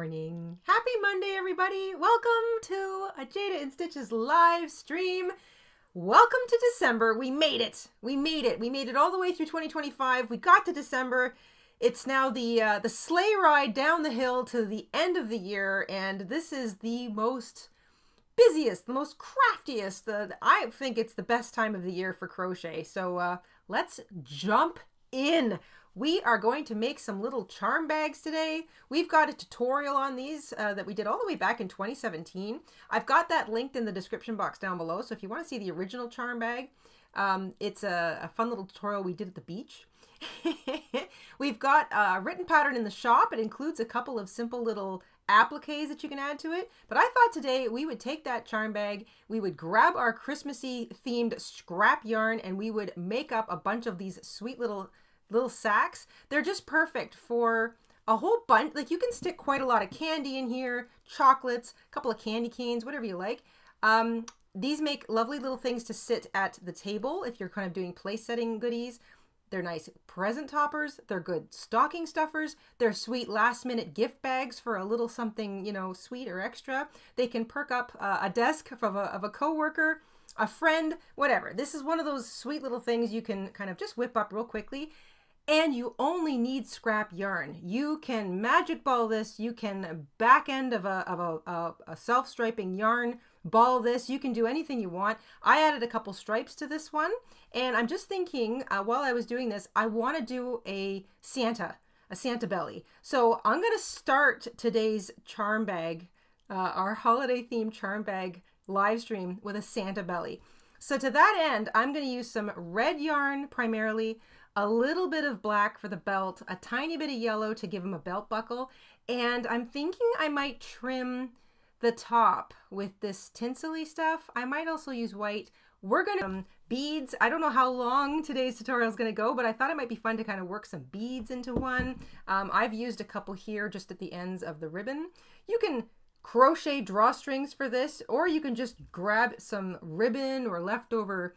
morning. Happy Monday, everybody. Welcome to a Jayda InStitches live stream. Welcome to December. We made it. We made it. We made it all the way through 2025. We got to December. It's now the sleigh ride down the hill to the end of the year, and this is the most busiest, the most craftiest. I think it's the best time of the year for crochet. So let's jump in. We are going to make some little charm bags today. We've got a tutorial on these that we did all the way back in 2017. I've got that linked in the description box down below. So if you want to see the original charm bag, it's a fun little tutorial we did at the beach. We've got a written pattern in the shop. It includes a couple of simple little appliques that you can add to it. But I thought today we would take that charm bag, we would grab our Christmassy themed scrap yarn, and we would make up a bunch of these sweet little sacks. They're just perfect for a whole bunch. Like, you can stick quite a lot of candy in here, chocolates, a couple of candy canes, whatever you like. These make lovely little things to sit at the table if you're kind of doing place setting goodies. They're nice present toppers. They're good stocking stuffers. They're sweet last minute gift bags for a little something, you know, sweet or extra. They can perk up a desk of a coworker, a friend, whatever. This is one of those sweet little things you can kind of just whip up real quickly. And you only need scrap yarn. You can magic ball this. You can back end of a self-striping yarn ball this. You can do anything you want. I added a couple stripes to this one. And I'm just thinking, while I was doing this, I want to do a Santa belly. So I'm going to start today's charm bag, our holiday themed charm bag live stream with a Santa belly. So to that end, I'm going to use some red yarn primarily, a little bit of black for the belt, a tiny bit of yellow to give him a belt buckle, and I'm thinking I might trim the top with this tinsel-y stuff. I might also use white. We're gonna beads. I don't know how long today's tutorial is gonna go, but I thought it might be fun to kind of work some beads into one. I've used a couple here just at the ends of the ribbon. You can crochet drawstrings for this, or you can just grab some ribbon or leftover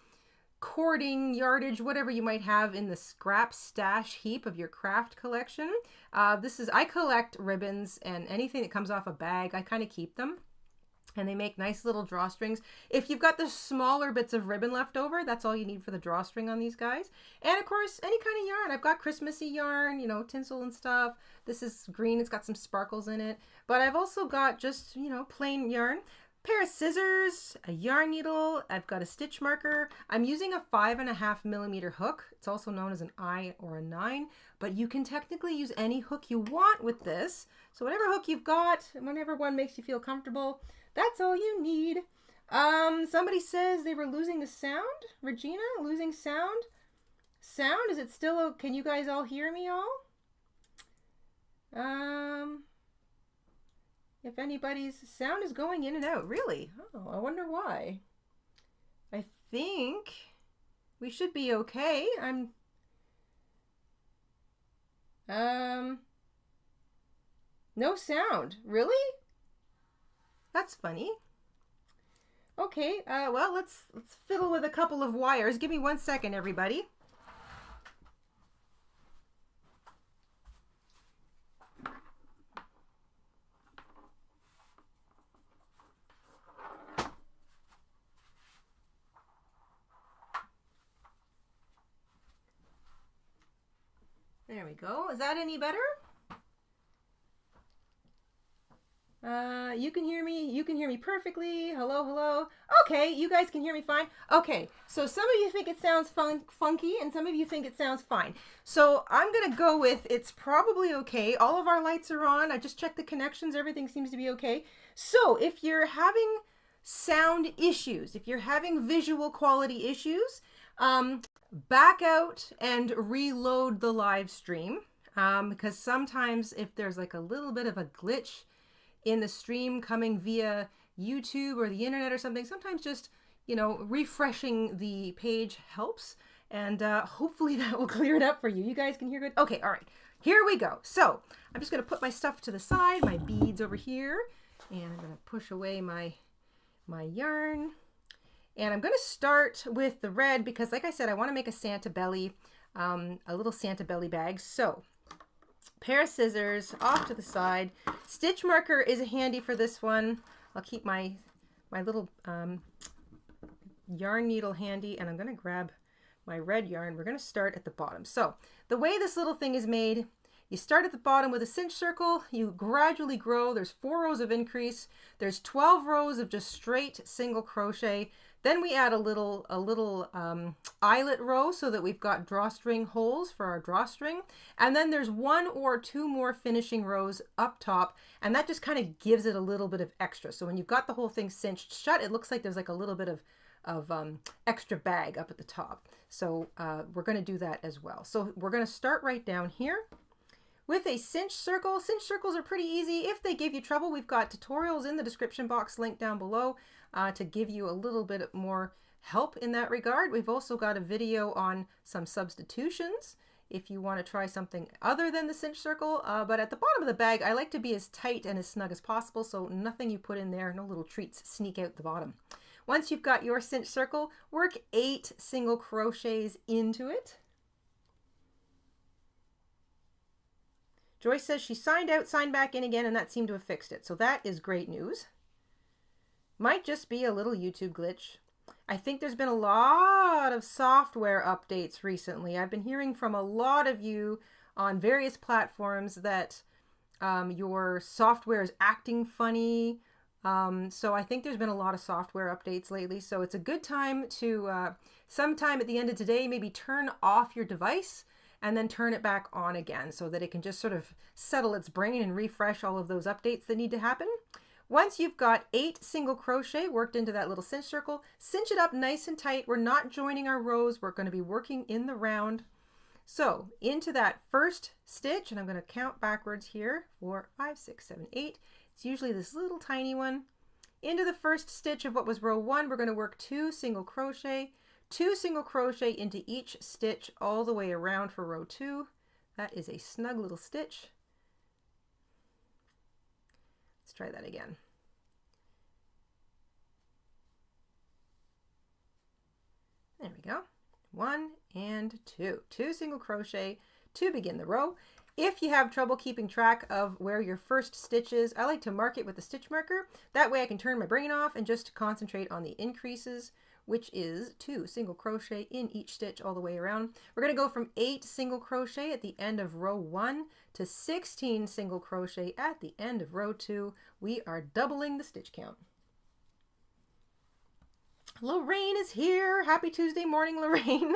cording, yardage, whatever you might have in the scrap stash heap of your craft collection. I collect ribbons, and anything that comes off a bag, I kind of keep them. And they make nice little drawstrings. If you've got the smaller bits of ribbon left over, that's all you need for the drawstring on these guys. And of course, any kind of yarn. I've got Christmassy yarn, you know, tinsel and stuff. This is green, it's got some sparkles in it. But I've also got just, you know, plain yarn. Pair of scissors, a yarn needle, I've got a stitch marker. I'm using a 5.5mm hook. It's also known as an I or a 9, but you can technically use any hook you want with this. So whatever hook you've got, whatever one makes you feel comfortable, that's all you need. Somebody says they were losing the sound. Regina, losing sound? Sound, is it still, can you guys all hear me all? If anybody's sound is going in and out, really? Oh, I wonder why. I think we should be okay. No sound. Really? That's funny. Okay, well, let's fiddle with a couple of wires. Give me 1 second, everybody. There we go. Is that any better? You can hear me. You can hear me perfectly. Hello, hello. Okay, you guys can hear me fine. Okay, so some of you think it sounds funky, and some of you think it sounds fine. So I'm going to go with it's probably okay. All of our lights are on. I just checked the connections. Everything seems to be okay. So if you're having sound issues, if you're having visual quality issues, back out and reload the live stream, because sometimes if there's like a little bit of a glitch in the stream coming via YouTube or the internet or something, sometimes just, you know, refreshing the page helps, and hopefully that will clear it up for you. You guys can hear good? Okay, all right, here we go. So I'm just going to put my stuff to the side, my beads over here, and I'm going to push away my yarn. And I'm going to start with the red because, like I said, I want to make a Santa belly, a little Santa belly bag. So pair of scissors off to the side. Stitch marker is handy for this one. I'll keep my little yarn needle handy, and I'm going to grab my red yarn. We're going to start at the bottom. So the way this little thing is made, you start at the bottom with a cinch circle, you gradually grow. There's 4 rows of increase. There's 12 rows of just straight single crochet. Then we add a little eyelet row so that we've got drawstring holes for our drawstring. And then there's 1 or 2 more finishing rows up top, and that just kind of gives it a little bit of extra. So when you've got the whole thing cinched shut, it looks like there's like a little bit of extra bag up at the top. So we're going to do that as well. So we're going to start right down here with a cinch circle. Cinch circles are pretty easy. If they give you trouble, we've got tutorials in the description box linked down below to give you a little bit more help in that regard. We've also got a video on some substitutions if you want to try something other than the cinch circle. But at the bottom of the bag, I like to be as tight and as snug as possible, so nothing you put in there, no little treats sneak out the bottom. Once you've got your cinch circle, work 8 single crochets into it. Joyce says she signed out, signed back in again, and that seemed to have fixed it. So that is great news. Might just be a little YouTube glitch. I think there's been a lot of software updates recently. I've been hearing from a lot of you on various platforms that your software is acting funny. So I think there's been a lot of software updates lately. So it's a good time to sometime at the end of today, maybe turn off your device and then turn it back on again so that it can just sort of settle its brain and refresh all of those updates that need to happen. Once you've got 8 single crochet worked into that little cinch circle, cinch it up nice and tight. We're not joining our rows. We're going to be working in the round. So into that first stitch, and I'm going to count backwards here, 4, 5, 6, 7, 8. It's usually this little tiny one. Into the first stitch of what was row 1, we're going to work 2 single crochet. 2 single crochet into each stitch all the way around for row 2. That is a snug little stitch. Let's try that again. There we go. 1 and 2. 2 single crochet to begin the row. If you have trouble keeping track of where your first stitch is, I like to mark it with a stitch marker. That way I can turn my brain off and just concentrate on the increases, which is 2 single crochet in each stitch all the way around. We're going to go from 8 single crochet at the end of row 1 to 16 single crochet at the end of row 2. We are doubling the stitch count. Lorraine is here. Happy Tuesday morning, Lorraine.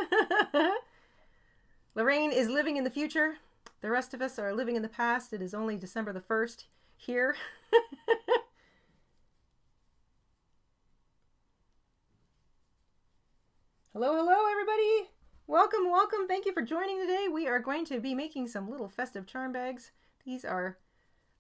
Lorraine is living in the future. The rest of us are living in the past. It is only December the 1st here. Hello, hello, everybody. Welcome, welcome. Thank you for joining today. We are going to be making some little festive charm bags. These are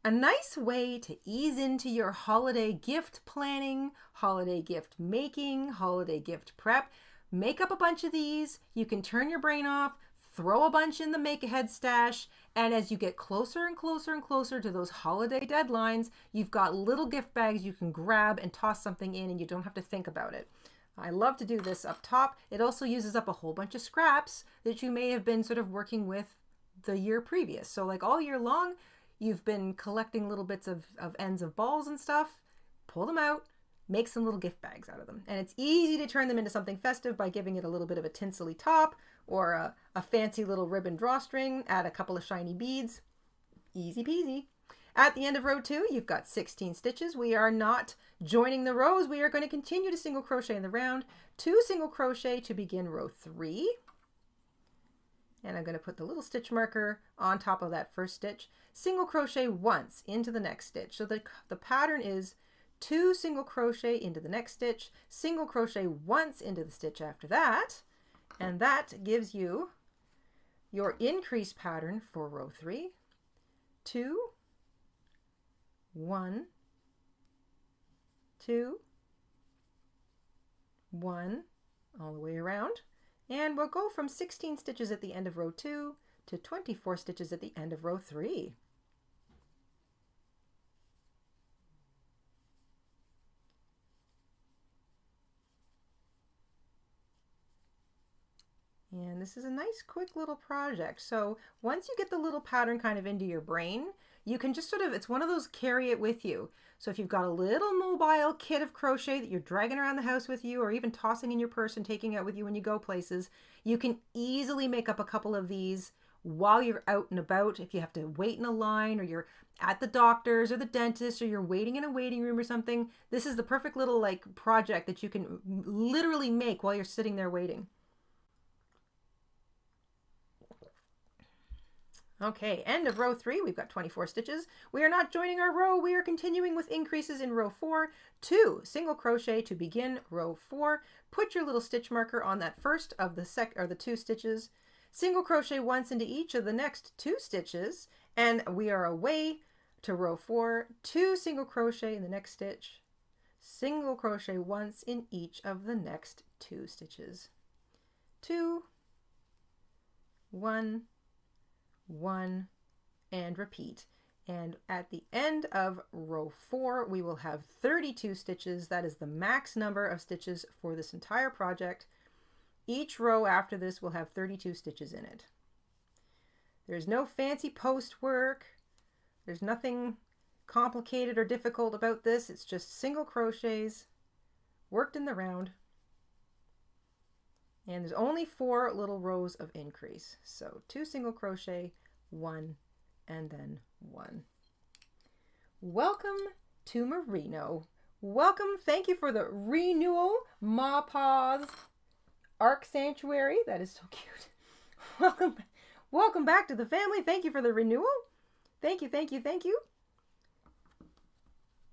a nice way to ease into your holiday gift planning, holiday gift making, holiday gift prep. Make up a bunch of these. You can turn your brain off, throw a bunch in the make-ahead stash, and as you get closer and closer and closer to those holiday deadlines, you've got little gift bags you can grab and toss something in, and you don't have to think about it. I love to do this up top. It also uses up a whole bunch of scraps that you may have been sort of working with the year previous. So like all year long, you've been collecting little bits of ends of balls and stuff. Pull them out, make some little gift bags out of them. And it's easy to turn them into something festive by giving it a little bit of a tinsel-y top or a fancy little ribbon drawstring, add a couple of shiny beads. Easy peasy. At the end of row 2, you've got 16 stitches. We are not joining the rows. We are going to continue to single crochet in the round. 2 single crochet to begin row 3. And I'm going to put the little stitch marker on top of that first stitch. Single crochet once into the next stitch. So the pattern is 2 single crochet into the next stitch, single crochet once into the stitch after that, and that gives you your increase pattern for row 3. 2, 1, 2, 1, all the way around. And we'll go from 16 stitches at the end of row 2 to 24 stitches at the end of row 3. And this is a nice quick little project. So once you get the little pattern kind of into your brain, you can just sort of, it's one of those carry it with you. So if you've got a little mobile kit of crochet that you're dragging around the house with you, or even tossing in your purse and taking out with you when you go places, you can easily make up a couple of these while you're out and about. If you have to wait in a line, or you're at the doctor's or the dentist, or you're waiting in a waiting room or something, this is the perfect little like project that you can literally make while you're sitting there waiting. Okay, end of row 3, we've got 24 stitches. We are not joining our row, we are continuing with increases in row 4. 2 single crochet to begin row 4. Put your little stitch marker on that first of the 2 stitches. Single crochet once into each of the next 2 stitches, and we are away to row 4. 2 single crochet in the next stitch. Single crochet once in each of the next 2 stitches. 2, 1, 1, and repeat. And at the end of row 4, we will have 32 stitches. That is the max number of stitches for this entire project. Each row after this will have 32 stitches in it. There's no fancy post work. There's nothing complicated or difficult about this. It's just single crochets worked in the round. And there's only 4 little rows of increase. So 2 single crochet, 1, and then 1. Welcome to Merino. Welcome. Thank you for the renewal, Ma Pa's Arc Sanctuary. That is so cute. Welcome back to the family. Thank you for the renewal. Thank you, thank you, thank you.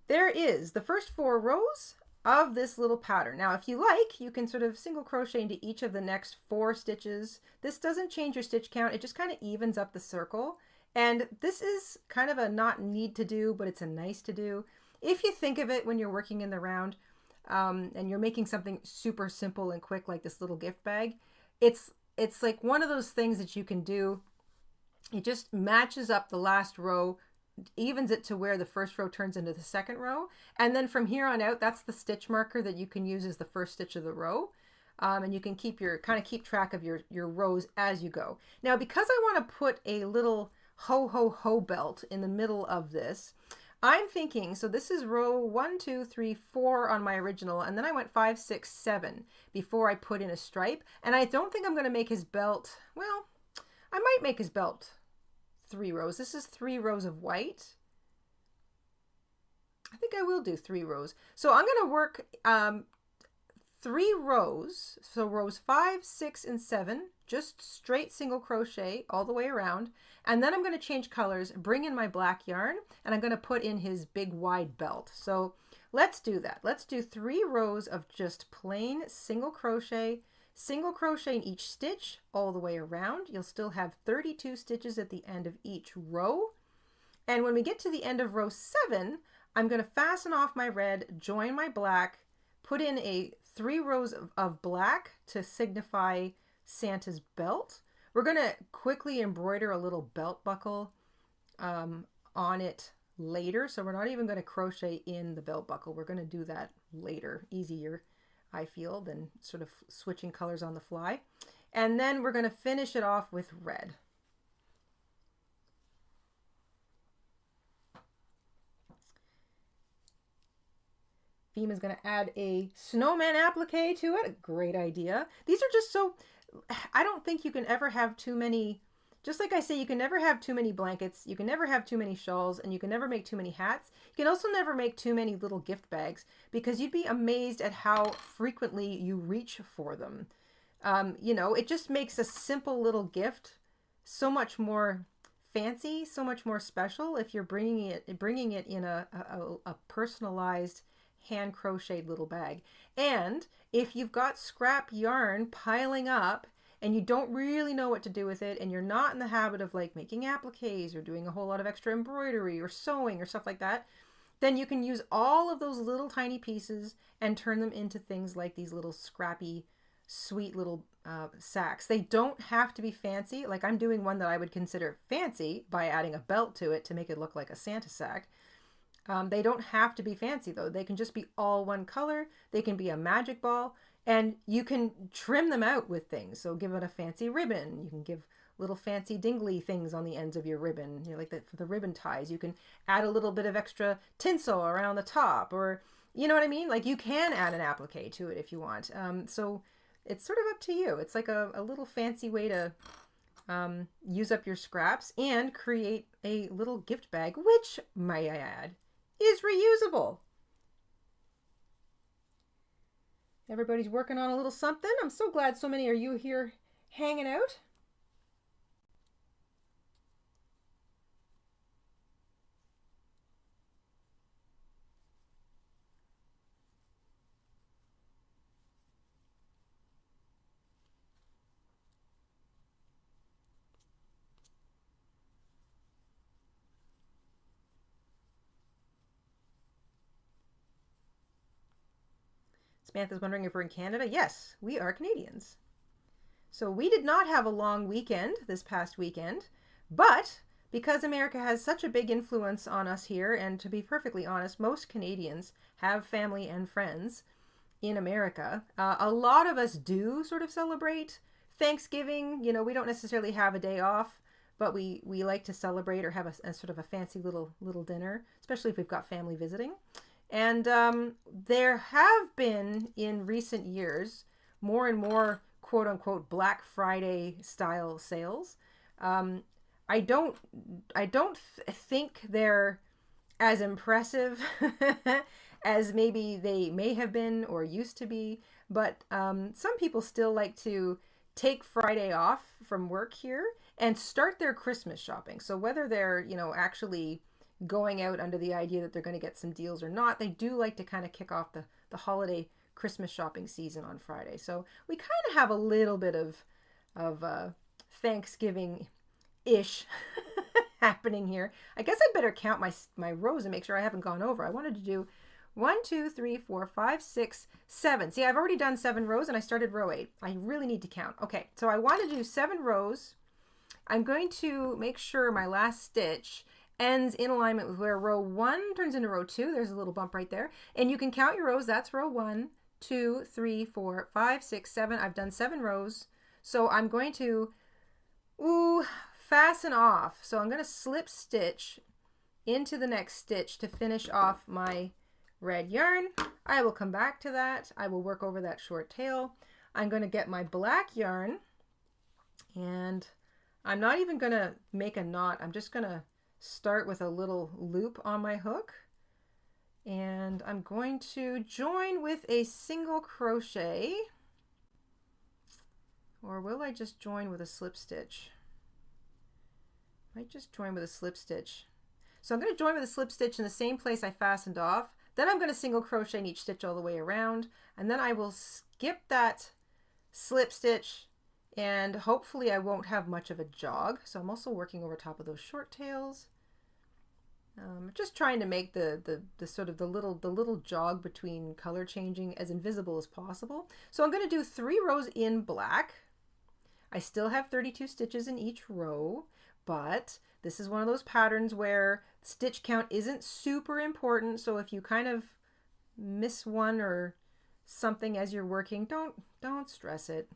There is the first 4 rows of this little pattern. Now, if you like, you can sort of single crochet into each of the next 4 stitches. This doesn't change your stitch count. It just kind of evens up the circle. And this is kind of a not need to do, but it's a nice to do. If you think of it when you're working in the round, and you're making something super simple and quick, like this little gift bag, it's like one of those things that you can do. It just matches up the last row, evens it to where the first row turns into the second row, and then from here on out, that's the stitch marker that you can use as the first stitch of the row. And you can keep track of your rows as you go. Now, because I want to put a little ho ho ho belt in the middle of this, I'm thinking, so this is row 1, 2, 3, 4 on my original, and then I went 5, 6, 7 before I put in a stripe. And I don't think I'm going to make his belt, well, I might make his belt 3 rows. This is 3 rows of white. I think I will do 3 rows. So I'm going to work 3 rows. So rows 5, 6, and 7, just straight single crochet all the way around. And then I'm going to change colors, bring in my black yarn, and I'm going to put in his big wide belt. So let's do that. Let's do 3 rows of just plain single crochet in each stitch all the way around. You'll still have 32 stitches at the end of each row. And when we get to the end of row 7, I'm going to fasten off my red, join my black, put in a 3 rows of black to signify Santa's belt. We're going to quickly embroider a little belt buckle on it later. So we're not even going to crochet in the belt buckle. We're going to do that later, easier, I feel, than sort of switching colors on the fly. And then we're going to finish it off with red. Fima's going to add a snowman applique to it. Great idea. These are just so, I don't think you can ever have too many, just like I say, you can never have too many blankets, you can never have too many shawls, and you can never make too many hats. You can also never make too many little gift bags, because you'd be amazed at how frequently you reach for them. You know, it just makes a simple little gift so much more fancy, so much more special if you're bringing it in a personalized hand crocheted little bag. And if you've got scrap yarn piling up and you don't really know what to do with it, and you're not in the habit of like making appliques or doing a whole lot of extra embroidery or sewing or stuff like that, then you can use all of those little tiny pieces and turn them into things like these little scrappy, sweet little sacks. They don't have to be fancy. Like I'm doing one that I would consider fancy by adding a belt to it to make it look like a Santa sack. They don't have to be fancy though. They can just be all one color. They can be a magic ball. And you can trim them out with things. So give it a fancy ribbon. You can give little fancy dingly things on the ends of your ribbon, you know, like that for the ribbon ties. You can add a little bit of extra tinsel around the top, or you know what I mean? Like you can add an applique to it if you want. So it's sort of up to you. It's like a little fancy way to use up your scraps and create a little gift bag, which, may I add, is reusable. Everybody's working on a little something. I'm so glad so many of you here hanging out. Samantha's wondering if we're in Canada. Yes, we are Canadians. So we did not have a long weekend this past weekend, but because America has such a big influence on us here, and to be perfectly honest, most Canadians have family and friends in America. A lot of us do sort of celebrate Thanksgiving. You know, we don't necessarily have a day off, but we like to celebrate or have a sort of a fancy little dinner, especially if we've got family visiting. And there have been, in recent years, more and more quote-unquote Black Friday style sales. I don't think they're as impressive as maybe they may have been or used to be, but some people still like to take Friday off from work here and start their Christmas shopping. So whether they're, you know, actually going out under the idea that they're going to get some deals or not, they do like to kind of kick off the holiday Christmas shopping season on Friday. So we kind of have a little bit of Thanksgiving-ish happening here. I guess I better count my rows and make sure I haven't gone over. I wanted to do 1, 2, 3, 4, 5, 6, 7. See, I've already done 7 rows and I started row 8. I really need to count. Okay, so I want to do 7 rows. I'm going to make sure my last stitch ends in alignment with where row 1 turns into row 2. There's a little bump right there. And you can count your rows. That's row 1, 2, 3, 4, 5, 6, 7. I've done 7 rows. So I'm going to fasten off. So I'm going to slip stitch into the next stitch to finish off my red yarn. I will come back to that. I will work over that short tail. I'm going to get my black yarn, and I'm not even going to make a knot. I'm just going to start with a little loop on my hook, and I'm going to join with a single crochet, or will I just join with a slip stitch? I might just join with a slip stitch. So I'm going to join with a slip stitch in the same place I fastened off. Then I'm going to single crochet in each stitch all the way around, and then I will skip that slip stitch, and hopefully I won't have much of a jog. So I'm also working over top of those short tails. Just trying to make the sort of the little jog between color changing as invisible as possible. So I'm going to do 3 rows in black. I still have 32 stitches in each row, but this is one of those patterns where stitch count isn't super important. So if you kind of miss one or something as you're working, don't stress it.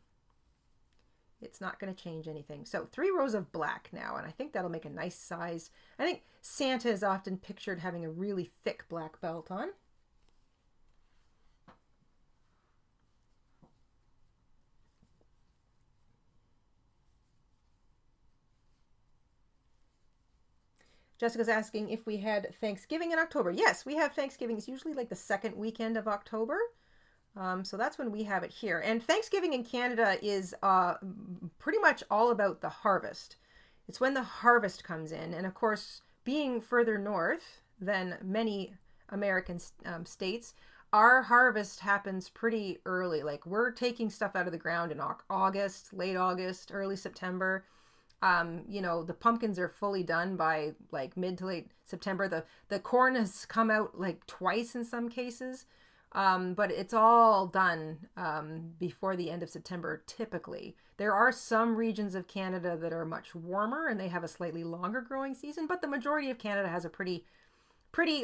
It's not going to change anything. So 3 rows of black now, and I think that'll make a nice size. I think Santa is often pictured having a really thick black belt on. Jessica's asking if we had Thanksgiving in October. Yes, we have Thanksgiving. It's usually like the second weekend of October. So that's when we have it here. And Thanksgiving in Canada is pretty much all about the harvest. It's when the harvest comes in. And of course, being further north than many American states, our harvest happens pretty early. Like we're taking stuff out of the ground in August, late August, early September. You know, the pumpkins are fully done by like mid to late September. The corn has come out like twice in some cases. But it's all done before the end of September, typically. There are some regions of Canada that are much warmer and they have a slightly longer growing season, but the majority of Canada has a pretty,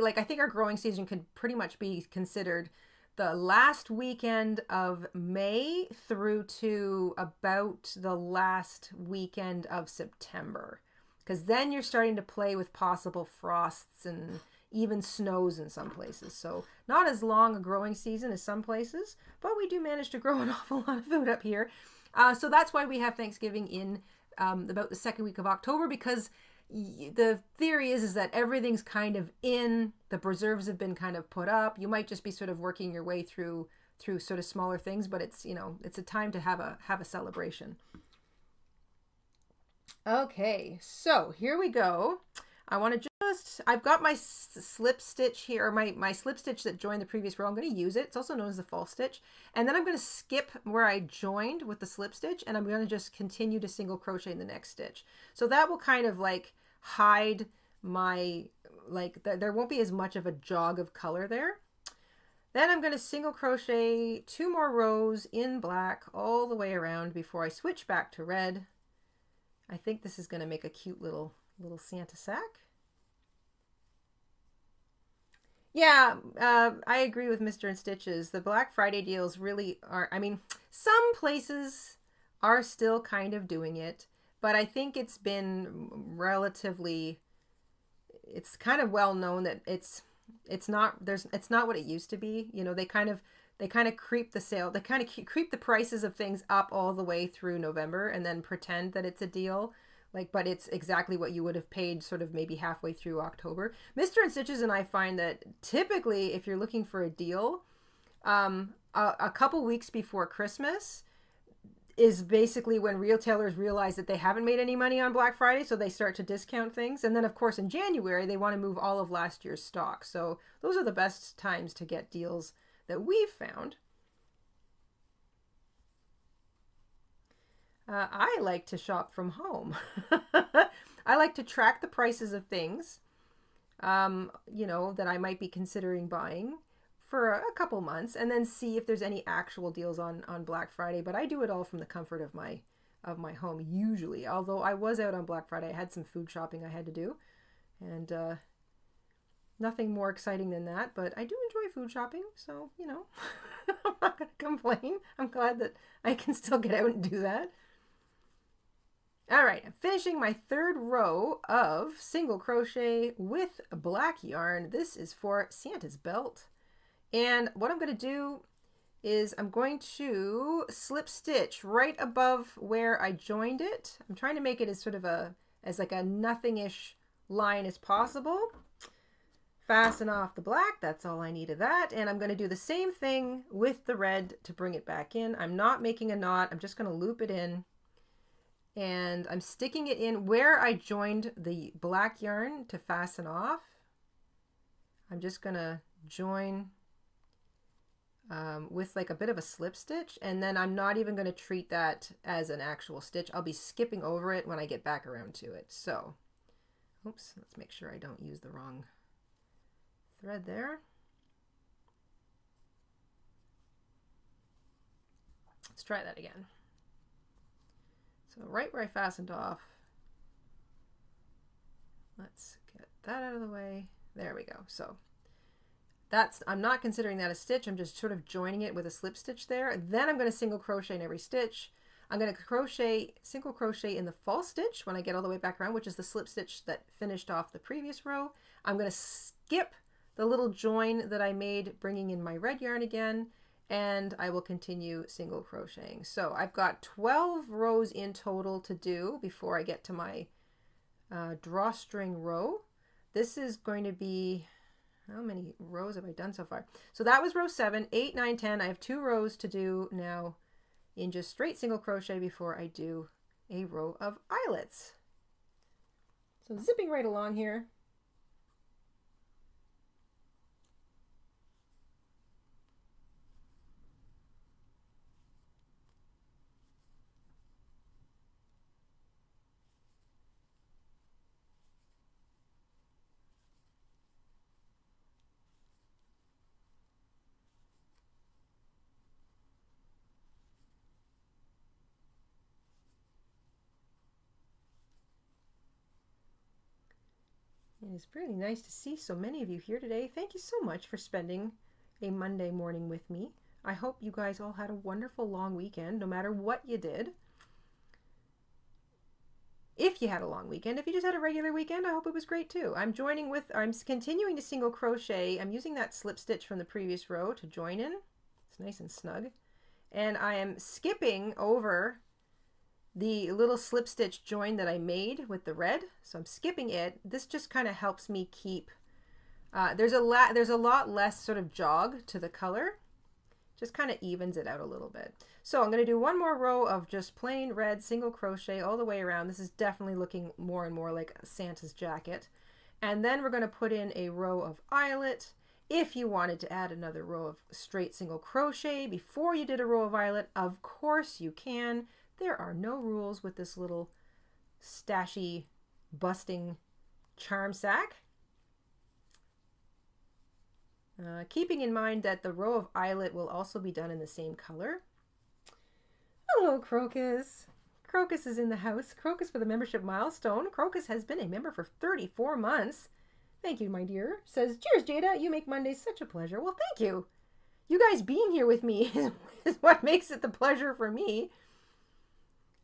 like I think our growing season could pretty much be considered the last weekend of May through to about the last weekend of September, because then you're starting to play with possible frosts and even snows in some places. So not as long a growing season as some places, but we do manage to grow an awful lot of food up here. So that's why we have Thanksgiving in about the second week of October, because the theory is that everything's kind of in, the preserves have been kind of put up. You might just be sort of working your way through sort of smaller things, but it's, you know, it's a time to have a celebration. Okay, so here we go. I want to just, I've got my slip stitch here, my slip stitch that joined the previous row. I'm going to use it. It's also known as the false stitch. And then I'm going to skip where I joined with the slip stitch, and I'm going to just continue to single crochet in the next stitch. So that will kind of like hide my, like, there won't be as much of a jog of color there. Then I'm going to single crochet 2 more rows in black all the way around before I switch back to red. I think this is going to make a cute little Santa sack. Yeah, I agree with Mr. InStitches. The Black Friday deals really are, I mean, some places are still kind of doing it, but I think it's been relatively, it's kind of well known that it's not what it used to be. You know, they kind of creep the sale, they kind of creep the prices of things up all the way through November and then pretend that it's a deal. Like, but it's exactly what you would have paid sort of maybe halfway through October. Mr. InStitches and I find that typically if you're looking for a deal, a couple weeks before Christmas is basically when retailers realize that they haven't made any money on Black Friday, so they start to discount things. And then of course in January, they want to move all of last year's stock. So those are the best times to get deals that we've found. I like to shop from home. I like to track the prices of things, you know, that I might be considering buying for a couple months, and then see if there's any actual deals on Black Friday. But I do it all from the comfort of my home usually. Although I was out on Black Friday, I had some food shopping I had to do, and nothing more exciting than that. But I do enjoy food shopping, so you know, I'm not going to complain. I'm glad that I can still get out and do that. All right, I'm finishing my 3rd row of single crochet with black yarn. This is for Santa's belt. And what I'm going to do is I'm going to slip stitch right above where I joined it. I'm trying to make it as sort of as like a nothing-ish line as possible. Fasten off the black, that's all I need of that. And I'm going to do the same thing with the red to bring it back in. I'm not making a knot, I'm just going to loop it in. And I'm sticking it in where I joined the black yarn to fasten off. I'm just going to join with like a bit of a slip stitch, and then I'm not even going to treat that as an actual stitch. I'll be skipping over it when I get back around to it. So, oops, let's make sure I don't use the wrong thread there. Let's try that again. So right where I fastened off, let's get that out of the way. There we go. So that's, I'm not considering that a stitch. I'm just sort of joining it with a slip stitch there. Then I'm going to single crochet in every stitch. I'm going to single crochet in the false stitch when I get all the way back around, which is the slip stitch that finished off the previous row. I'm going to skip the little join that I made, bringing in my red yarn again, and I will continue single crocheting. So I've got 12 rows in total to do before I get to my drawstring row. This is going to be, how many rows have I done so far? So that was row 7, 8, 9, 10. I have 2 rows to do now in just straight single crochet before I do a row of eyelets. So zipping right along here. It is really nice to see so many of you here today. Thank you so much for spending a Monday morning with me. I hope you guys all had a wonderful long weekend, no matter what you did. If you had a long weekend, if you just had a regular weekend, I hope it was great too. I'm continuing to single crochet. I'm using that slip stitch from the previous row to join in. It's nice and snug. And I am skipping over the little slip stitch join that I made with the red. So I'm skipping it. This just kind of helps me keep, there's a lot less sort of jog to the color. Just kind of evens it out a little bit. So I'm going to do one more row of just plain red single crochet all the way around. This is definitely looking more and more like Santa's jacket. And then we're going to put in a row of eyelet. If you wanted to add another row of straight single crochet before you did a row of eyelet, of course you can. There are no rules with this little stashy busting charm sack. Keeping in mind that the row of eyelet will also be done in the same color. Hello, Crocus. Crocus is in the house. Crocus for the membership milestone. Crocus has been a member for 34 months. Thank you, my dear. Says, cheers, Jada. You make Mondays such a pleasure. Well, thank you. You guys being here with me is what makes it the pleasure for me.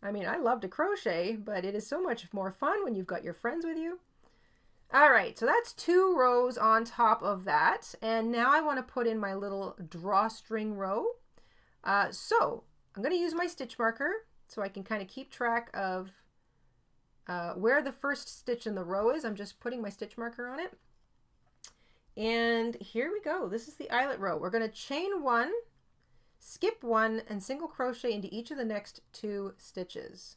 I mean, I love to crochet, but it is so much more fun when you've got your friends with you. All right, so that's 2 rows on top of that. And now I want to put in my little drawstring row. So I'm going to use my stitch marker so I can kind of keep track of where the first stitch in the row is. I'm just putting my stitch marker on it. And here we go. This is the eyelet row. We're going to chain 1, skip 1, and single crochet into each of the next 2 stitches.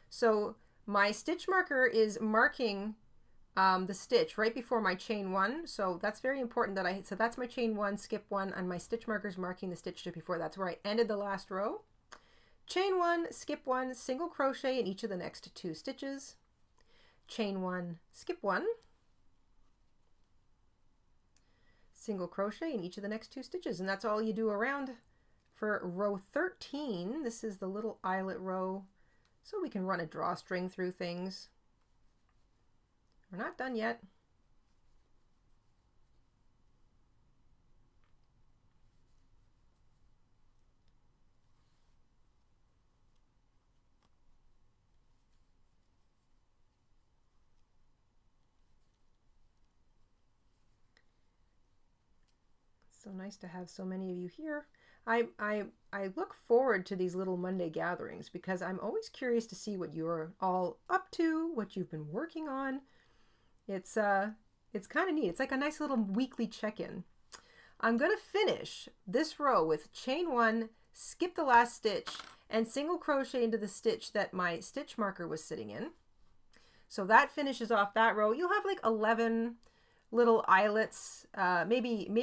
So my stitch marker is marking the stitch right before my chain 1. So that's very important that so that's my chain 1, skip 1, and my stitch marker is marking the stitch just before. That's where I ended the last row. Chain 1, skip 1, single crochet in each of the next 2 stitches. Chain 1, skip 1, single crochet in each of the next 2 stitches. And that's all you do around for row 13. This is the little eyelet row, so we can run a drawstring through things. We're not done yet. So nice to have so many of you here. I look forward to these little Monday gatherings because I'm always curious to see what you're all up to, what you've been working on. It's kind of neat. It's like a nice little weekly check-in. I'm going to finish this row with chain 1, skip the last stitch, and single crochet into the stitch that my stitch marker was sitting in. So that finishes off that row. You'll have like 11 little eyelets, maybe,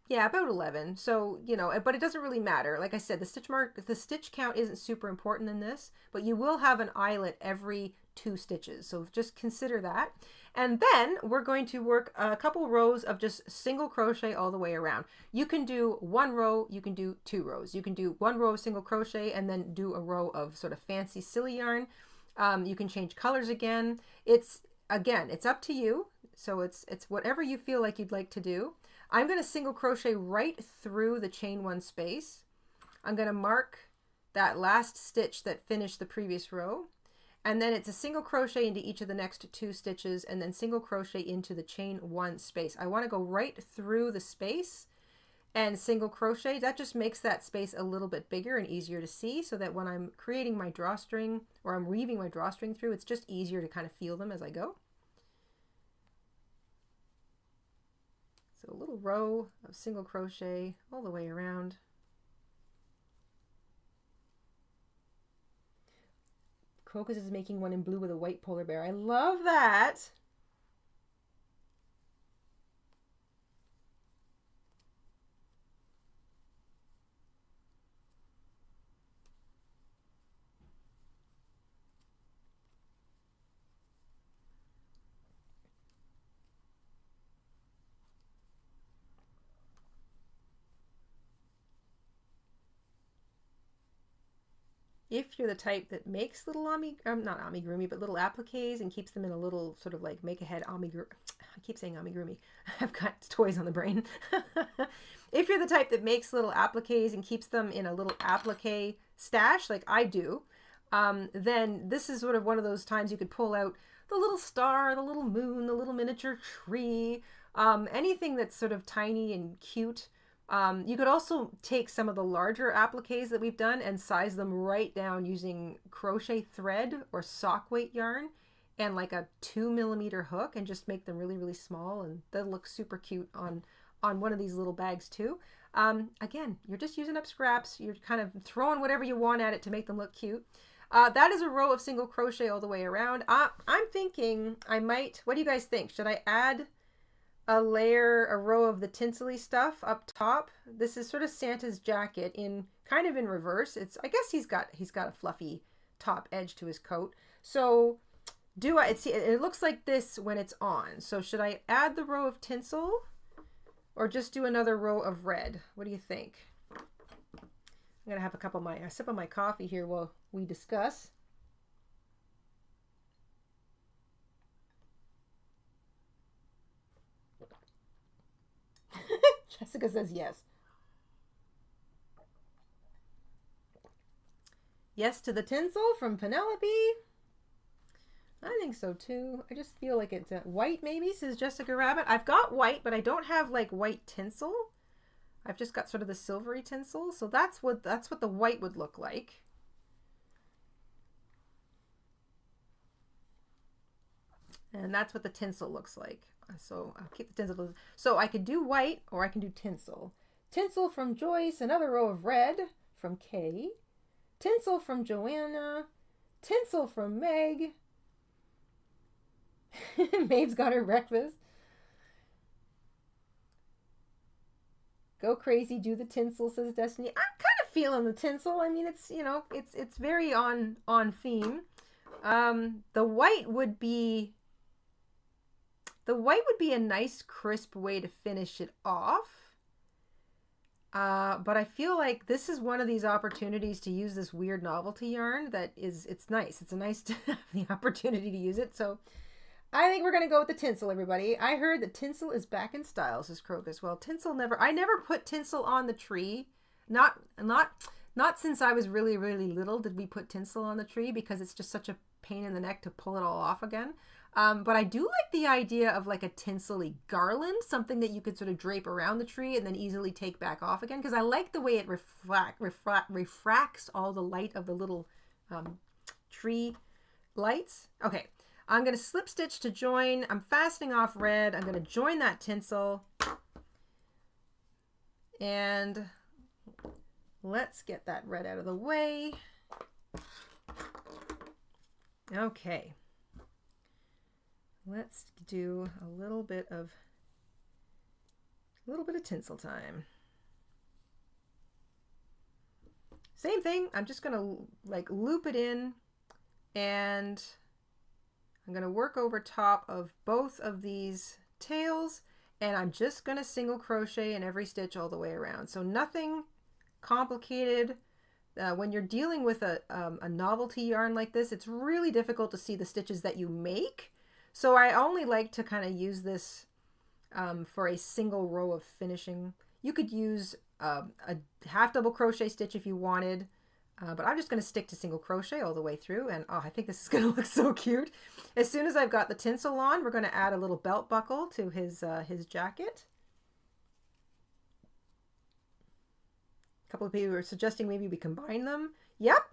yeah, about 11. So, you know, but it doesn't really matter. Like I said, the stitch count isn't super important in this, but you will have an eyelet every 2 stitches. So just consider that. And then we're going to work a couple rows of just single crochet all the way around. You can do 1 row, you can do 2 rows. You can do 1 row of single crochet and then do a row of sort of fancy silly yarn. You can change colors again. It's up to you. So it's whatever you feel like you'd like to do. I'm going to single crochet right through the chain 1 space. I'm going to mark that last stitch that finished the previous row. And then it's a single crochet into each of the next 2 stitches and then single crochet into the chain 1 space. I want to go right through the space and single crochet. That just makes that space a little bit bigger and easier to see so that when I'm creating my drawstring or I'm weaving my drawstring through, it's just easier to kind of feel them as I go. So a little row of single crochet all the way around. Crocus is making one in blue with a white polar bear. I love that. If you're the type that makes little not amigurumi, but little appliques and keeps them in a little sort of like make ahead amigurumi. I keep saying amigurumi. I've got toys on the brain. If you're the type that makes little appliques and keeps them in a little applique stash, like I do, then this is sort of one of those times you could pull out the little star, the little moon, the little miniature tree, anything that's sort of tiny and cute. You could also take some of the larger appliques that we've done and size them right down using crochet thread or sock weight yarn and like a 2mm hook and just make them really, really small, and they'll look super cute on one of these little bags too. Again, you're just using up scraps. You're kind of throwing whatever you want at it to make them look cute. That is a row of single crochet all the way around. I'm thinking I might, what do you guys think? Should I add a row of the tinsel-y stuff up top? This is sort of Santa's jacket in kind of in reverse. I guess he's got a fluffy top edge to his coat. So it looks like this when it's on. So should I add the row of tinsel or just do another row of red? What do you think? I'm gonna have a sip of my coffee here while we discuss. Jessica says yes. Yes to the tinsel from Penelope. I think so too. I just feel like it's white maybe, says Jessica Rabbit. I've got white, but I don't have like white tinsel. I've just got sort of the silvery tinsel. So that's what the white would look like. And that's what the tinsel looks like. So I'll keep the tinsel. So I could do white or I can do tinsel. Tinsel from Joyce, another row of red from Kay. Tinsel from Joanna. Tinsel from Meg. Maeve's got her breakfast. Go crazy, do the tinsel, says Destiny. I'm kind of feeling the tinsel. I mean, it's, you know, it's very on theme. The white would be a nice crisp way to finish it off. But I feel like this is one of these opportunities to use this weird novelty yarn it's nice. It's nice to have the opportunity to use it. So I think we're going to go with the tinsel, everybody. I heard that tinsel is back in style, says Crocus. Well, I never put tinsel on the tree. Not since I was really, really little did we put tinsel on the tree, because it's just such a pain in the neck to pull it all off again. But I do like the idea of like a tinsel-y garland, something that you could sort of drape around the tree and then easily take back off again, because I like the way it refracts all the light of the little tree lights. Okay, I'm going to slip stitch to join. I'm fastening off red. I'm going to join that tinsel. And let's get that red out of the way. Okay. Let's do a little bit of tinsel time. Same thing. I'm just going to like loop it in, and I'm going to work over top of both of these tails, and I'm just going to single crochet in every stitch all the way around. So nothing complicated. When you're dealing with a novelty yarn like this, it's really difficult to see the stitches that you make. So I only like to kind of use this for a single row of finishing. You could use a half double crochet stitch if you wanted, but I'm just going to stick to single crochet all the way through. And oh, I think this is going to look so cute. As soon as I've got the tinsel on, we're going to add a little belt buckle to his jacket. A couple of people are suggesting maybe we combine them. Yep,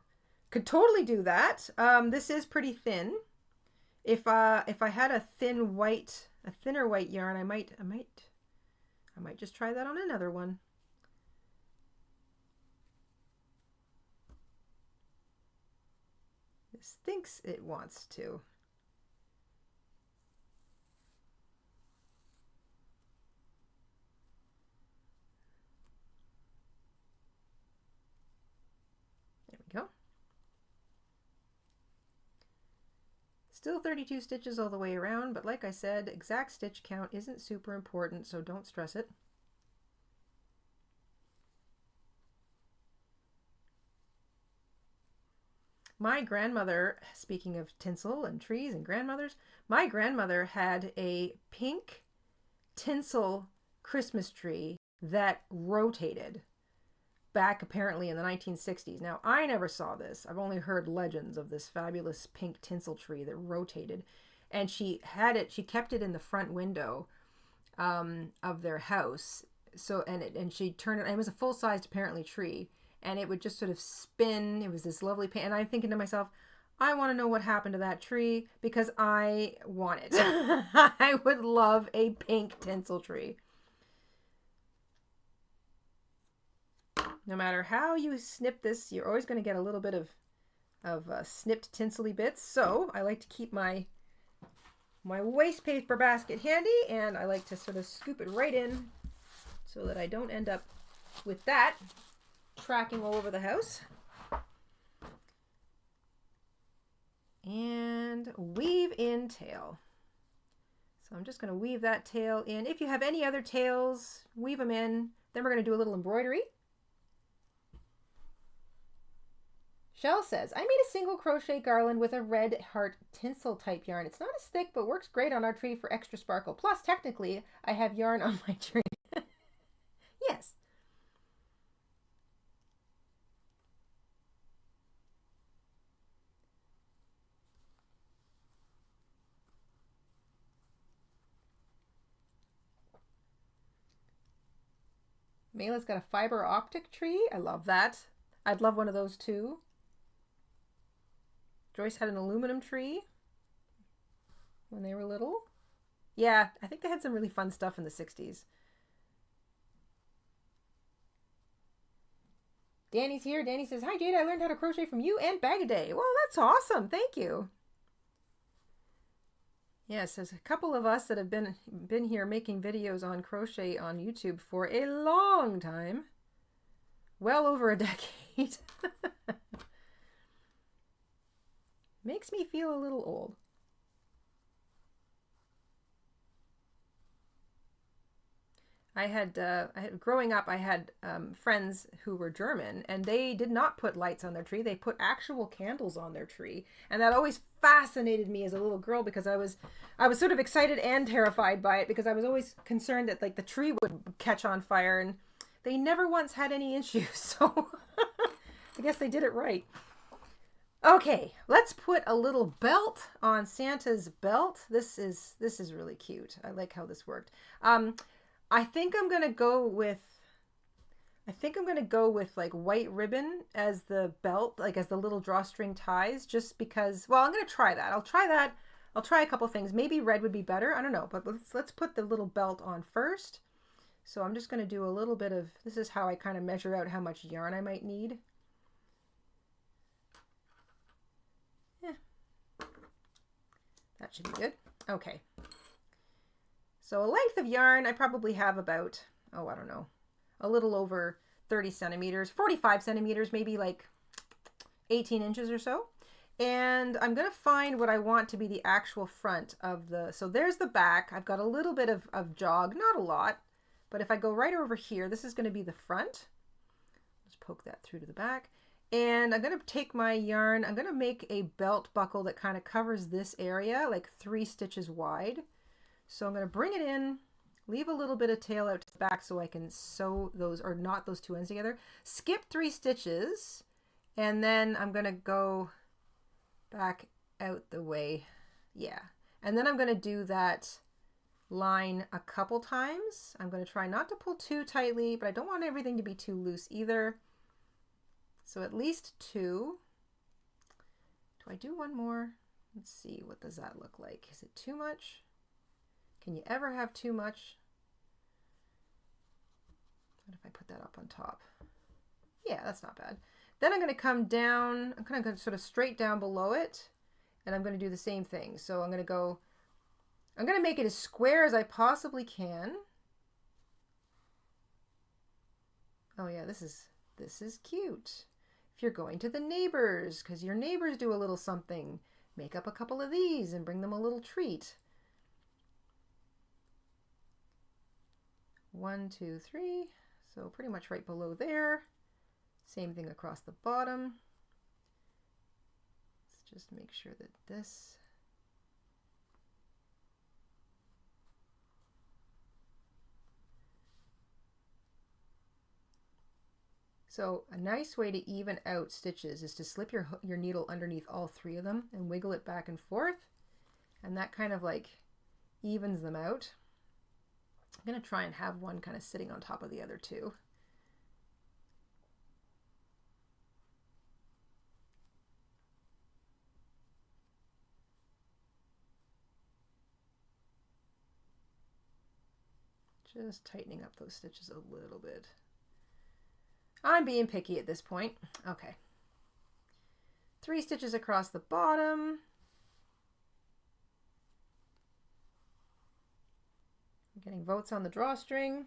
could totally do that. This is pretty thin. If I had a thinner white yarn, I might just try that on another one. This thinks it wants to. There we go. Still 32 stitches all the way around, but like I said, exact stitch count isn't super important, so don't stress it. My grandmother, speaking of tinsel and trees and grandmothers, my grandmother had a pink tinsel Christmas tree that rotated back apparently in the 1960s. Now, I never saw this. I've only heard legends of this fabulous pink tinsel tree that rotated. And she kept it in the front window of their house. So, and she'd turn it, and it was a full-sized apparently tree, and it would just sort of spin. It was this lovely pink, and I'm thinking to myself, I want to know what happened to that tree because I want it. I would love a pink tinsel tree. No matter how you snip this, you're always going to get a little bit of snipped tinsely bits. So I like to keep my waste paper basket handy, and I like to sort of scoop it right in so that I don't end up with that tracking all over the house. And weave in tail. So I'm just going to weave that tail in. If you have any other tails, weave them in. Then we're going to do a little embroidery. Shell says, I made a single crochet garland with a red heart tinsel type yarn. It's not as thick, but works great on our tree for extra sparkle. Plus, technically, I have yarn on my tree. Yes. Mayla's got a fiber optic tree. I love that. I'd love one of those too. Joyce had an aluminum tree when they were little. Yeah, I think they had some really fun stuff in the 60s. Danny's here. Danny says, hi Jada, I learned how to crochet from you and Bag-A-Day. Well, that's awesome. Thank you. Yes, there's a couple of us that have been here making videos on crochet on YouTube for a long time. Well over a decade. Makes me feel a little old. Growing up, I had friends who were German, and they did not put lights on their tree. They put actual candles on their tree, and that always fascinated me as a little girl because I was sort of excited and terrified by it because I was always concerned that like the tree would catch on fire, and they never once had any issues. So I guess they did it right. Okay, let's put a little belt on Santa's belt. This is really cute. I like how this worked. I think I'm gonna go with like white ribbon as the belt, like as the little drawstring ties, just because, well, I'm gonna try that. I'll try a couple things. Maybe red would be better. I don't know, but let's put the little belt on first. So I'm just gonna do a little bit of, this is how I kind of measure out how much yarn I might need. That should be good. Okay. So a length of yarn, I probably have about, oh, I don't know, a little over 30 centimeters, 45 centimeters, maybe like 18 inches or so. And I'm going to find what I want to be the actual front of the, so there's the back. I've got a little bit of jog, not a lot, but if I go right over here, this is going to be the front. Just poke that through to the back. And I'm going to take my yarn, I'm going to make a belt buckle that kind of covers this area, like 3 stitches wide. So I'm going to bring it in, leave a little bit of tail out to the back so I can sew those, or knot those two ends together. Skip 3 stitches, and then I'm going to go back out the way. Yeah. And then I'm going to do that line a couple times. I'm going to try not to pull too tightly, but I don't want everything to be too loose either. So at least 2. Do I do one more? Let's see, what does that look like? Is it too much? Can you ever have too much? What if I put that up on top? Yeah, that's not bad. Then I'm going to come down, I'm going to go sort of straight down below it, and I'm going to do the same thing. So I'm going to make it as square as I possibly can. Oh yeah, this is cute. If you're going to the neighbors, because your neighbors do a little something, make up a couple of these and bring them a little treat. 1, 2, 3. So pretty much right below there. Same thing across the bottom. just make sure that this. So a nice way to even out stitches is to slip your needle underneath all three of them and wiggle it back and forth. And that kind of like evens them out. I'm going to try and have one kind of sitting on top of the other two. Just tightening up those stitches a little bit. I'm being picky at this point. Okay. 3 stitches across the bottom. I'm getting votes on the drawstring.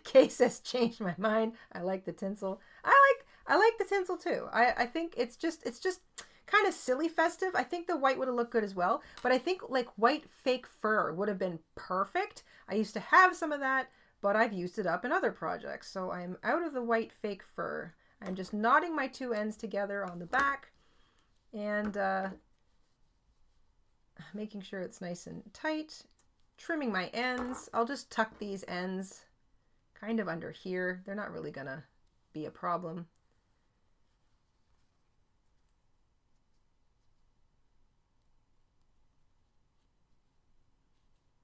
Kay says, changed my mind. I like the tinsel. I like the tinsel too. I think it's just kind of silly festive. I think the white would have looked good as well, but I think like white fake fur would have been perfect. I used to have some of that, but I've used it up in other projects. So I'm out of the white fake fur. I'm just knotting my 2 ends together on the back and making sure it's nice and tight, trimming my ends. I'll just tuck these ends kind of under here. They're not really gonna be a problem.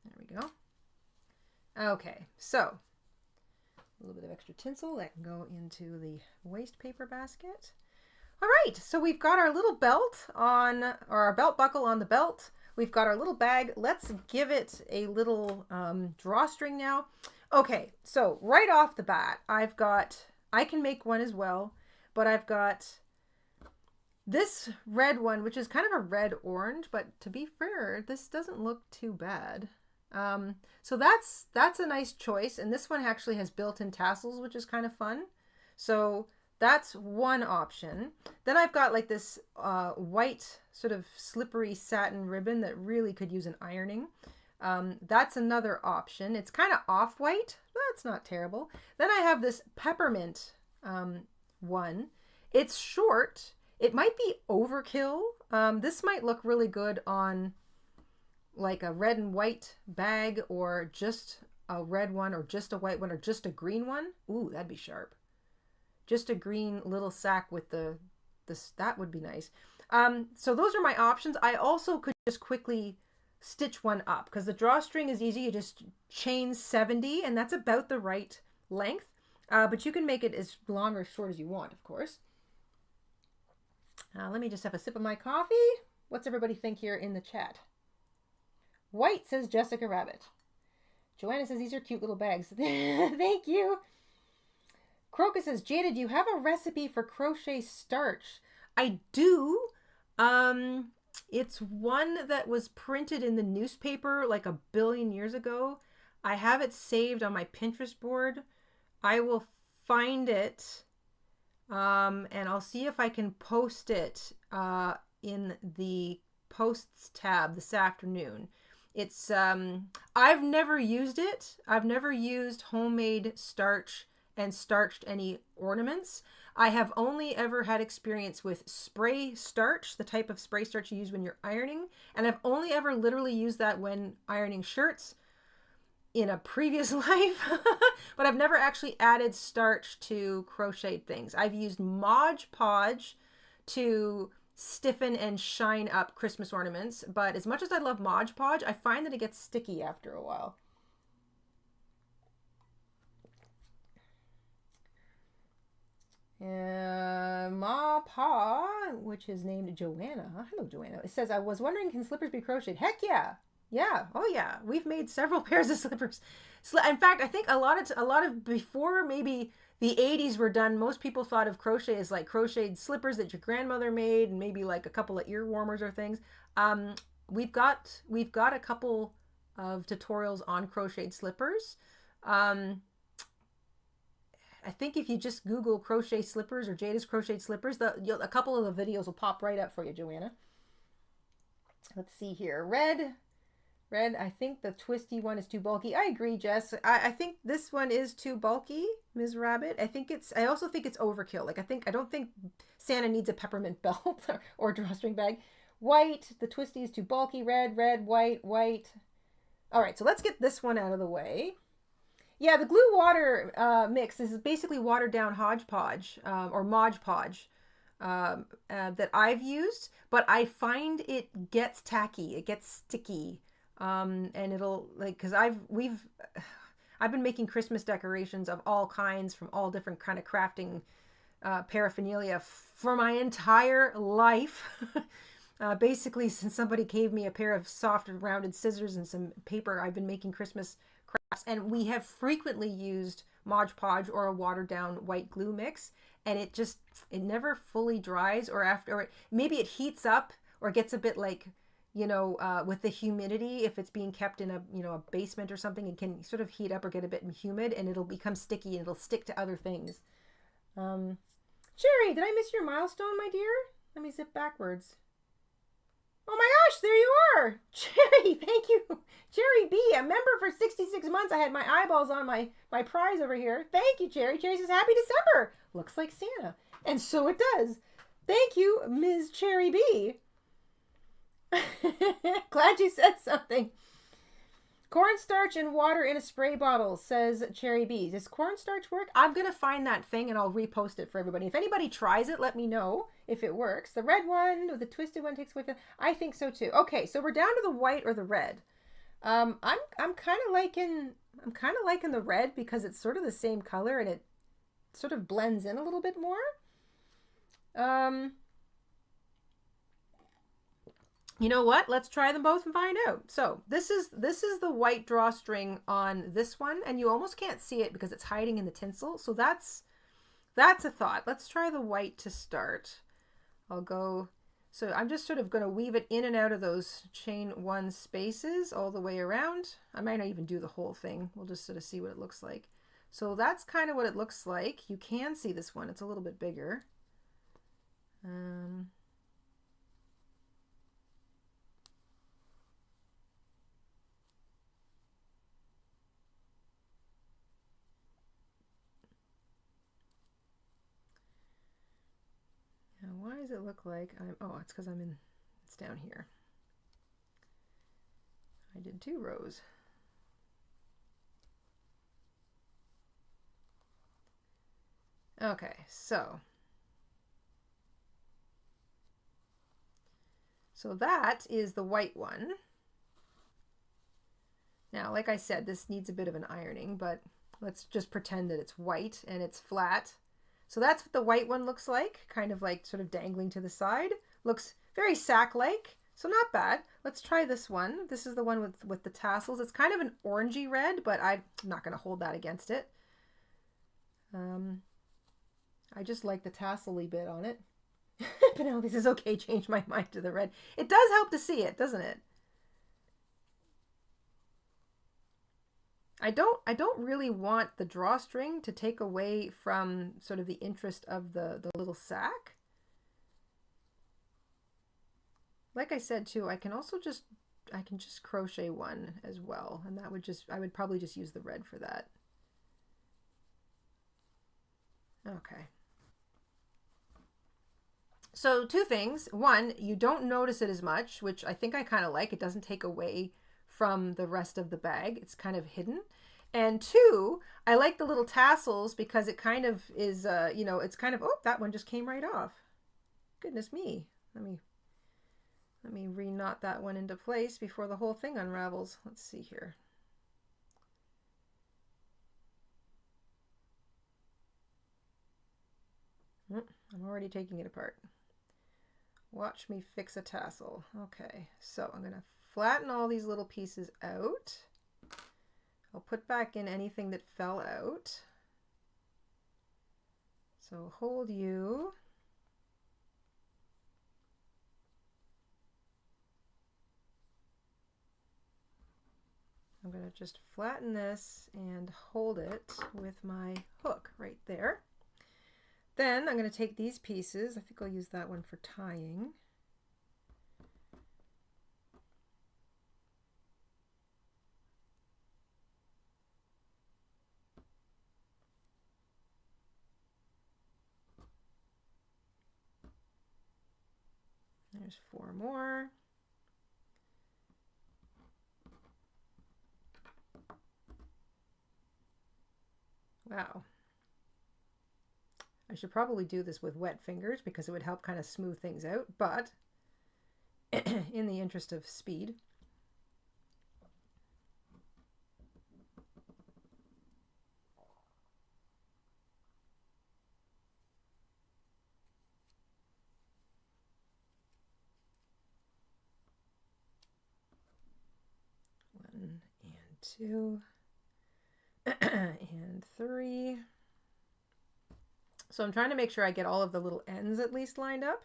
There we go. Okay, so a little bit of extra tinsel that can go into the waste paper basket. All right, so we've got our little belt on, or our belt buckle on the belt. We've got our little bag. Let's give it a little drawstring now. Okay, so right off the bat, I can make one as well, but I've got this red one, which is kind of a red-orange, but to be fair, this doesn't look too bad. So that's a nice choice, and this one actually has built-in tassels, which is kind of fun. So that's one option. Then I've got like this white sort of slippery satin ribbon that really could use an ironing. That's another option. It's kind of off-white. That's not terrible. Then I have this peppermint one. It's short. It might be overkill. This might look really good on like a red and white bag, or just a red one, or just a white one, or just a green one. Ooh, that'd be sharp. Just a green little sack with that would be nice. So those are my options. I also could just quickly stitch one up because the drawstring is easy. You just chain 70 and that's about the right length. But you can make it as long or short as you want, of course. Let me just have a sip of my coffee. What's everybody think here in the chat? White, says Jessica Rabbit. Joanna says these are cute little bags. Thank you. Crocus says, Jada, do you have a recipe for crochet starch? I do. It's one that was printed in the newspaper like a billion years ago. I have it saved on my Pinterest board. I will find it and I'll see if I can post it in the posts tab this afternoon. It's I've never used it. I've never used homemade starch and starched any ornaments. I have only ever had experience with spray starch, the type of spray starch you use when you're ironing, and I've only ever literally used that when ironing shirts in a previous life, but I've never actually added starch to crocheted things. I've used Mod Podge to stiffen and shine up Christmas ornaments, but as much as I love Mod Podge, I find that it gets sticky after a while. Ma Pa, which is named Joanna. Hello, Joanna. It says, I was wondering, can slippers be crocheted? Heck yeah. Yeah. Oh yeah. We've made several pairs of slippers. In fact, I think a lot of before maybe the 80s were done, most people thought of crochet as like crocheted slippers that your grandmother made and maybe like a couple of ear warmers or things. We've got a couple of tutorials on crocheted slippers. I think if you just Google crochet slippers or Jayda's crocheted slippers, a couple of the videos will pop right up for you, Joanna. Let's see here. Red, I think the twisty one is too bulky. I agree, Jess. I think this one is too bulky, Ms. Rabbit. I also think it's overkill. Like, I don't think Santa needs a peppermint belt or drawstring bag. White, the twisty is too bulky. Red, white. All right, so let's get this one out of the way. Yeah, the glue water mix is basically watered down hodgepodge or Mod Podge that I've used, but I find it gets tacky, it gets sticky, and it'll because I've been making Christmas decorations of all kinds from all different kind of crafting paraphernalia for my entire life. Basically, since somebody gave me a pair of soft rounded scissors and some paper, I've been making Christmas crafts, and we have frequently used Mod Podge or a watered down white glue mix, and it never fully dries, or maybe it heats up or gets a bit like, with the humidity, if it's being kept in a basement or something, it can sort of heat up or get a bit humid, and it'll become sticky and it'll stick to other things. Cherry, did I miss your milestone, my dear? Let me zip backwards. Oh my gosh, there you are! Cherry, thank you. Cherry B, a member for 66 months. I had my eyeballs on my prize over here. Thank you, Cherry. Cherry says, Happy December. Looks like Santa. And so it does. Thank you, Ms. Cherry B. Glad you said something. Cornstarch and water in a spray bottle, says Cherry B. Does cornstarch work? I'm going to find that thing and I'll repost it for everybody. If anybody tries it, let me know if it works. The red one or the twisted one takes away from... I think so too. Okay, so we're down to the white or the red. I'm kind of liking the red because it's sort of the same color and it sort of blends in a little bit more. You know what? Let's try them both and find out. So this is the white drawstring on this one, and you almost can't see it because it's hiding in the tinsel. So that's a thought. Let's try the white to start. So I'm just sort of going to weave it in and out of those chain one spaces all the way around. I might not even do the whole thing. We'll just sort of see what it looks like. So that's kind of what it looks like. You can see this one. It's a little bit bigger. Why does it look like it's because it's down here. I did 2 rows. Okay, so that is the white one. Now, like I said, this needs a bit of an ironing, but let's just pretend that it's white and it's flat. So that's what the white one looks like, kind of like sort of dangling to the side. Looks very sack-like, so not bad. Let's try this one. This is the one with the tassels. It's kind of an orangey red, but I'm not going to hold that against it. I just like the tassel-y bit on it. Penelope says, okay, change my mind to the red. It does help to see it, doesn't it? I don't really want the drawstring to take away from sort of the interest of the little sack. Like I said too, I can just crochet one as well, and I would probably just use the red for that. Okay. So 2 things. One, you don't notice it as much, which I think I kind of like. It doesn't take away from the rest of the bag. It's kind of hidden. And 2, I like the little tassels because it kind of is, it's kind of, oh, that one just came right off. Goodness me. Let me re-knot that one into place before the whole thing unravels. Let's see here. I'm already taking it apart. Watch me fix a tassel. Okay, so I'm going to flatten all these little pieces out. I'll put back in anything that fell out. So hold you. I'm I'm going to just flatten this and hold it with my hook right there. Then I'm going to take these pieces. I think I'll use that one for tying. There's 4 more. Wow. I should probably do this with wet fingers because it would help kind of smooth things out, but in the interest of speed. One and 2 and 3. So I'm trying to make sure I get all of the little ends at least lined up.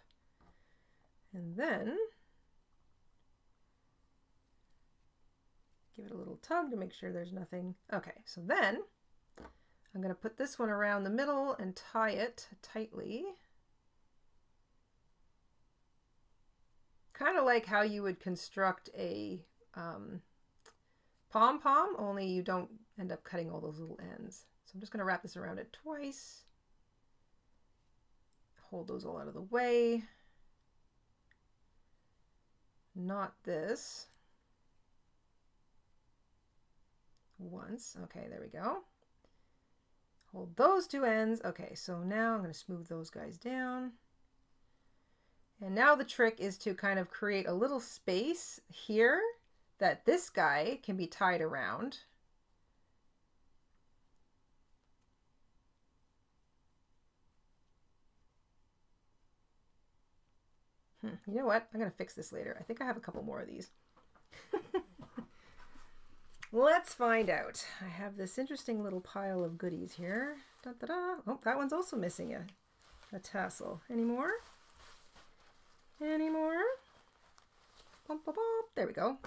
And then give it a little tug to make sure there's nothing. Okay, so then I'm going to put this one around the middle and tie it tightly. Kind of like how you would construct a pom-pom, only you don't end up cutting all those little ends. So I'm just going to wrap this around it twice. Hold those all out of the way. Not this. Once. Okay, there we go. Hold those 2 ends. Okay, so now I'm going to smooth those guys down. And now the trick is to kind of create a little space here that this guy can be tied around. You know what? I'm going to fix this later. I think I have a couple more of these. Let's find out. I have this interesting little pile of goodies here. Da, da, da. Oh, that one's also missing a tassel. Any more? Any more? Bump, bump, bump. There we go.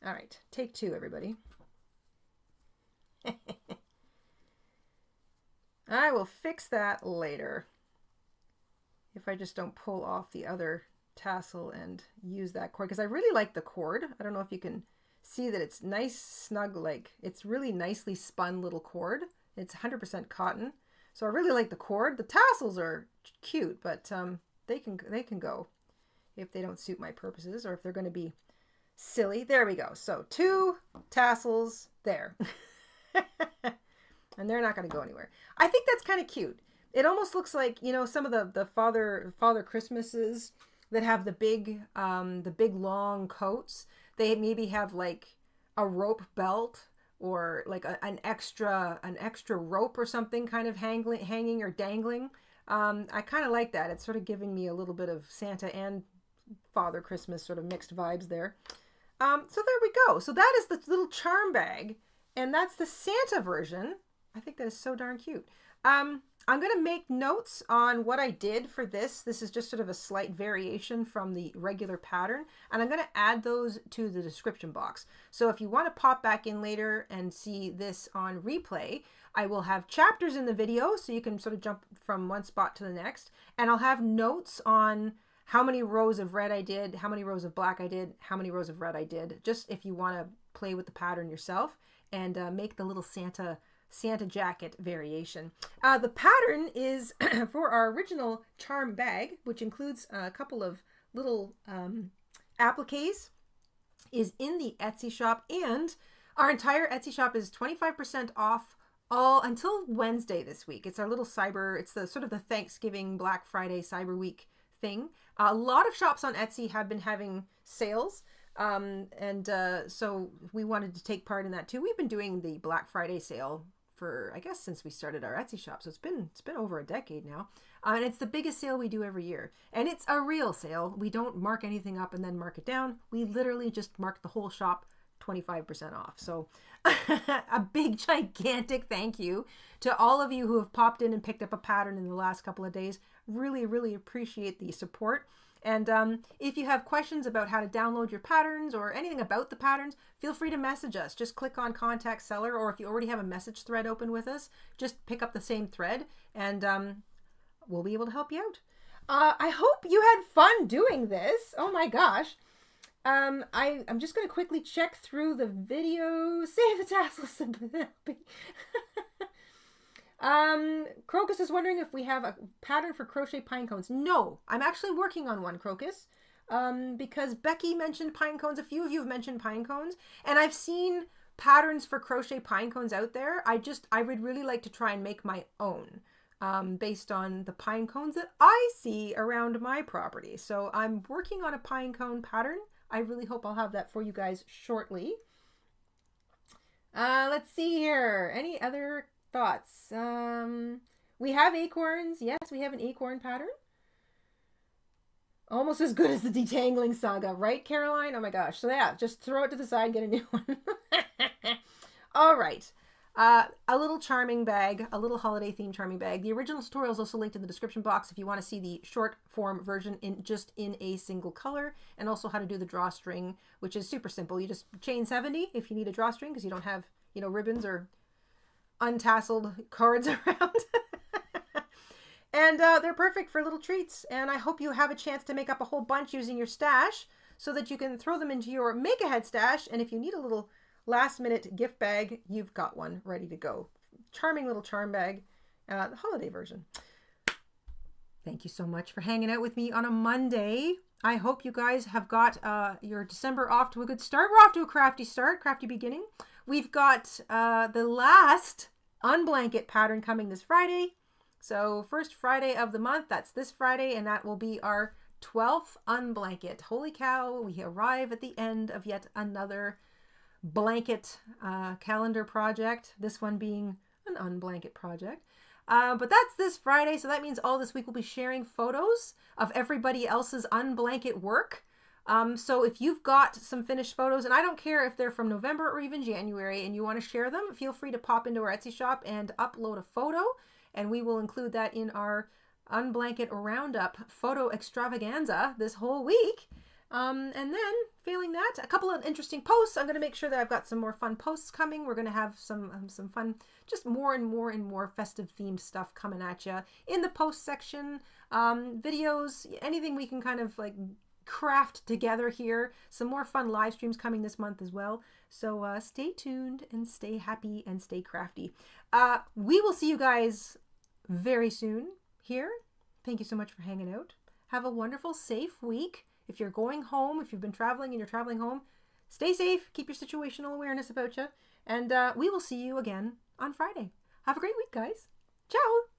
All right. Take 2, everybody. I will fix that later. If I just don't pull off the other tassel and use that cord, because I really like the cord. I don't know if you can see that it's nice, snug, like it's really nicely spun little cord. It's 100% cotton. So I really like the cord. The tassels are cute, but they can go if they don't suit my purposes or if they're going to be silly. There we go. So 2 tassels there. And they're not going to go anywhere. I think that's kind of cute. It almost looks like, you know, some of the Father Christmases that have the big long coats. They maybe have like a rope belt or like an extra rope or something kind of hanging or dangling. I kind of like that. It's sort of giving me a little bit of Santa and Father Christmas sort of mixed vibes there. So there we go. So that is the little charm bag, and that's the Santa version. I think that is so darn cute. I'm going to make notes on what I did for this. This is just sort of a slight variation from the regular pattern, and I'm going to add those to the description box. So if you want to pop back in later and see this on replay, I will have chapters in the video so you can sort of jump from one spot to the next, and I'll have notes on how many rows of red I did, how many rows of black I did, how many rows of red I did, just if you want to play with the pattern yourself and make the little Santa jacket variation. The pattern is for our original charm bag, which includes a couple of little appliques, is in the Etsy shop, and our entire Etsy shop is 25% off all until Wednesday this week. It's our little it's the sort of the Thanksgiving, Black Friday, Cyber Week thing. A lot of shops on Etsy have been having sales. So we wanted to take part in that too. We've been doing the Black Friday sale for, I guess, since we started our Etsy shop. So it's been over a decade now. And it's the biggest sale we do every year. And it's a real sale. We don't mark anything up and then mark it down. We literally just mark the whole shop 25% off. So a big, gigantic thank you to all of you who have popped in and picked up a pattern in the last couple of days. Really, really appreciate the support. And if you have questions about how to download your patterns or anything about the patterns, feel free to message us. Just click on Contact Seller, or if you already have a message thread open with us, just pick up the same thread and we'll be able to help you out. I hope you had fun doing this. Oh my gosh. I'm just going to quickly check through the video. Save the tassels. Crocus is wondering if we have a pattern for crochet pine cones. No, I'm actually working on one, Crocus, because Becky mentioned pine cones. A few of you have mentioned pine cones, and I've seen patterns for crochet pine cones out there. I would really like to try and make my own, based on the pine cones that I see around my property. So I'm working on a pine cone pattern. I really hope I'll have that for you guys shortly. Let's see here. Any other thoughts? We have acorns. Yes, we have an acorn pattern. Almost as good as the Detangling Saga, right, Caroline? Oh my gosh. So yeah, just throw it to the side, get a new one. All right. A little charming bag, a little holiday themed charming bag. The original tutorial is also linked in the description box if you want to see the short form version in a single color, and also how to do the drawstring, which is super simple. You just chain 70 if you need a drawstring because you don't have, you know, ribbons or untasseled cards around. And they're perfect for little treats, and I hope you have a chance to make up a whole bunch using your stash so that you can throw them into your make-ahead stash, and if you need a little last-minute gift bag, you've got one ready to go. Charming little charm bag, the holiday version. Thank you so much for hanging out with me on a Monday. I hope you guys have got your December off to a good start. We're off to a crafty start, crafty beginning. We've got the last unblanket pattern coming this Friday. So first Friday of the month, that's this Friday, and that will be our 12th unblanket. Holy cow, we arrive at the end of yet another blanket calendar project, this one being an unblanket project, but that's this Friday, so that means all this week we'll be sharing photos of everybody else's unblanket work. So if you've got some finished photos, and I don't care if they're from November or even January, and you want to share them, feel free to pop into our Etsy shop and upload a photo, and we will include that in our unblanket roundup photo extravaganza this whole week. And then, failing that, a couple of interesting posts. I'm going to make sure that I've got some more fun posts coming. We're going to have some fun, just more and more festive themed stuff coming at you in the post section, videos, anything we can kind of like craft together here. Some more fun live streams coming this month as well. So stay tuned and stay happy and stay crafty. We will see you guys very soon here. Thank you so much for hanging out. Have a wonderful, safe week. If you're going home, if you've been traveling and you're traveling home, stay safe. Keep your situational awareness about you. And we will see you again on Friday. Have a great week, guys. Ciao.